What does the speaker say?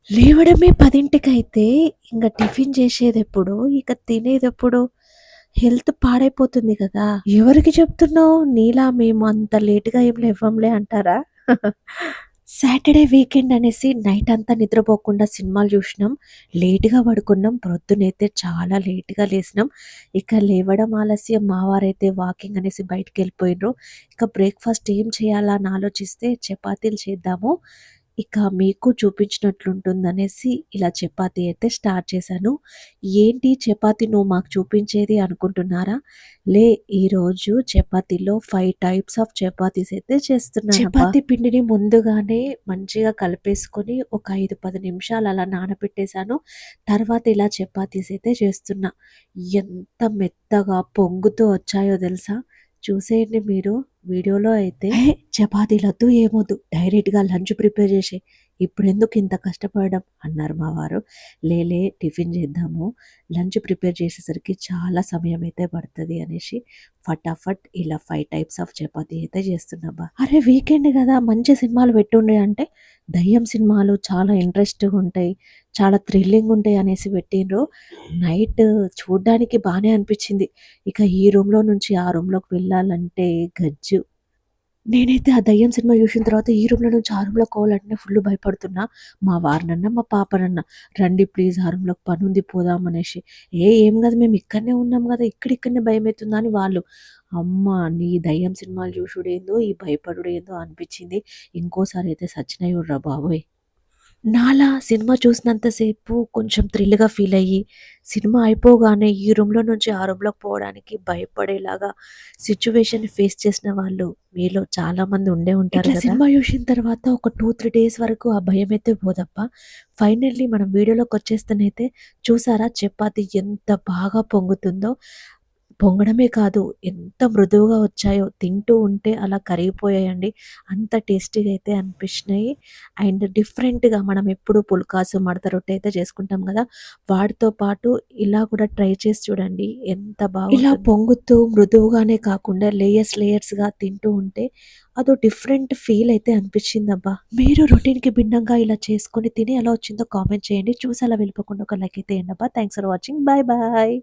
లేవడమే 10:00కైతే ఇంగ టిఫిన్ చేసేదెప్పుడు? ఇక తినేదెప్పుడు? హెల్త్ పాడైపోతుంది కదా! ఎవరికి చెప్తున్నావు? నీలా మేము అంత లేట్‌గా ఏం లెవ్వంలే అంటారా? సాటర్‌డే వీకెండ్ అనేసి నైట్ అంతా నిద్రపోకుండా సినిమాలు జూషినాం. లేట్‌గా పడుకున్నాం. ప్రొద్దునైతే చాలా లేట్‌గా లేసినాం. ఇక లేవడం ఆలస్యం. మా వారైతే వాకింగ్ అనేసి బయటికెళ్ళిపోయిండ్రు. ఇక బ్రేక్‌ఫాస్ట్ ఏం చేయాలా అని ఆలోచిస్తే చపాతీలు చేద్దాము. ఇక మీకు చూపించినట్లుంటుందనేసి ఇలా చపాతీ అయితే స్టార్ట్ చేశాను. ఏంటి చపాతీ నువ్వు మాకు చూపించేది అనుకుంటున్నారా? ఈరోజు చపాతీలో 5 టైప్స్ ఆఫ్ చపాతీస్ అయితే చేస్తున్నానబ్బా! చపాతీ పిండిని ముందుగానే మంచిగా కలిపేసుకొని ఒక 5, 10 నిమిషాలు అలా నానబెట్టేసాను. తర్వాత ఇలా చపాతీస్ అయితే చేస్తున్నా. ఎంత మెత్తగా పొంగుతూ వచ్చాయో తెలుసా? చూసేయండి మీరు వీడియోలో అయితే. చపాతీలొద్దు ఏమొద్దు డైరెక్ట్‌గా లంచ్ ప్రిపేర్ చేసేయి. ఇప్పుడెందుకు ఇంత కష్టపడడం అన్నారు మా వారు. టిఫిన్ చేద్దాము. లంచ్ ప్రిపేర్ చేసేసరికి చాలా సమయం అయితే పడతది అనేసి ఫటాఫట్ ఇలా 5 టైప్స్ ఆఫ్ చపాతీ అయితే చేస్తున్నాబ్బా! అరే! వీకెండ్ గదా! మంచి సినిమాలు పెట్టుండే అంటే, దెయ్యం సినిమాలు చాలా ఇంట్రెస్ట్‌గుంటాయి. చాలా థ్రిల్లింగుంటాయి అనేసి పెట్టిండ్రు. నైట్ చూడ్డానికి బానే అనిపిచ్చింది. ఇక ఈ రూమ్‌లో నుంచి ఆ రూమ్‌లోకి వెళ్ళాలంటే గజ్జు. నేనైతే ఆ దెయ్యం సినిమా చూసిన తర్వాత ఈ రూమ్‌లో నుంచి ఆ రూమ్‌లోకి పోవాలంటేనే ఫుల్లు భయపడుతున్నా. మా వారినన్నా, మా పాపనన్నా రండి ప్లీజ్ ఆ రూమ్‌లోకి పనుంది పోదాం అనేసి. ఏం గాదు మేము ఇక్కడనే ఉన్నాం గదా! ఇక్కడిక్కడనే భయమైతుందా అని వాళ్ళు. అమ్మ! నీ దెయ్యం సినిమాలు చూసుడేందో, ఈ భయపడుడేందో అనిపిచ్చింది. ఇంకోసారయితే సచ్చినయుడురా బాబోయ్! నాలా సినిమా చూసినంత సేపు కొంచెం థ్రిల్‌గా ఫీలయ్యి, సినిమా అయిపోగానే ఈ రూమ్‌లో నుంచి ఆ రూమ్‌లోకి పోవడానికి భయపడేలాగా సిట్యుయేషన్‌ని ఫేస్ చేసిన వాళ్ళు మీలో చాలామంది ఉండే ఉంటారు కదా! సినిమా చూసిన తర్వాత ఒక 2, 3 డేస్ వరకు ఆ భయమైతే పోదబ్బా! ఫైనల్లీ మనం వీడియోలోకొచ్చేస్తేనైతే చూసారా చపాతీ ఎంత బాగా పొంగుతుందో. పొంగడమే కాదు, ఎంత మృదువుగా వచ్చాయో. తింటూ ఉంటే అలా కరిగిపోయాయండి. అంత టేస్టీగా అయితే అనిపించినాయి. అండ్ డిఫరెంట్‌గా మనం ఎప్పుడు పుల్కాసు, మడత రొట్టె అయితే చేసుకుంటాం గదా! వాటితో పాటు ఇలా కూడా ట్రై చేసి చూడండి. ఎంత బాగుంటుందో. ఇలా పొంగుతూ మృదువుగానే కాకుండా లేయర్స్‌గా తింటూ ఉంటే అదో డిఫరెంట్ ఫీల్ అయితే అనిపించిందబ్బా! మీరు రొటీన్‌కి భిన్నంగా ఇలా చేసుకొని తిని ఎలా వచ్చిందో కామెంట్ చేయండి. చూసి అలా వెళ్ళిపోకుండా ఒక లైక్ అయితే ఎయండబ్బా! Thanks for watching. Bye bye.